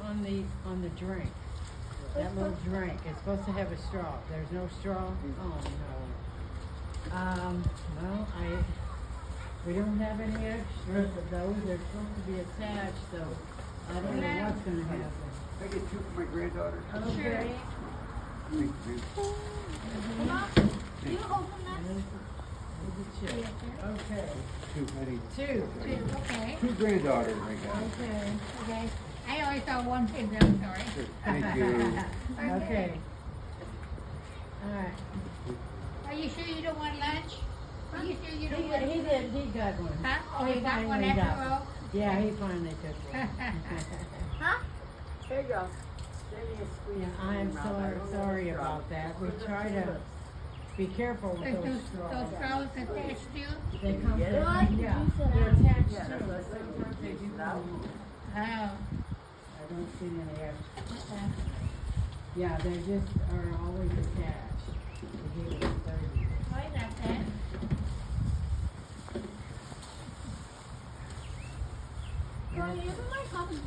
on the drink. That little drink, it's supposed to have a straw. There's no straw? Oh, no. Well, we don't have any extras of those. They're supposed to be attached, so I don't know what's gonna happen. I get two for my granddaughter. Okay. Thank you. Mom, you open that? Okay. Two, I need Two. Okay. two granddaughters I got. Okay. Okay. I always saw one kid, I'm sorry. Sure. Thank you. Okay. All right. Are you sure you don't want lunch? Are you sure you don't want? He got one. Huh? Oh, you got one finally got after all? Yeah, he finally took one. Huh? There you go. Yeah, I am sorry about that. We try to be careful with Those those straws. straws attached to you? They come, Yeah. yeah, they're attached Yeah, to that's it. what I said. Sometimes they do come off. Oh. I don't see any extra. Yeah, they just are always attached. They give us 30. I got that. Girl, you have my coffee.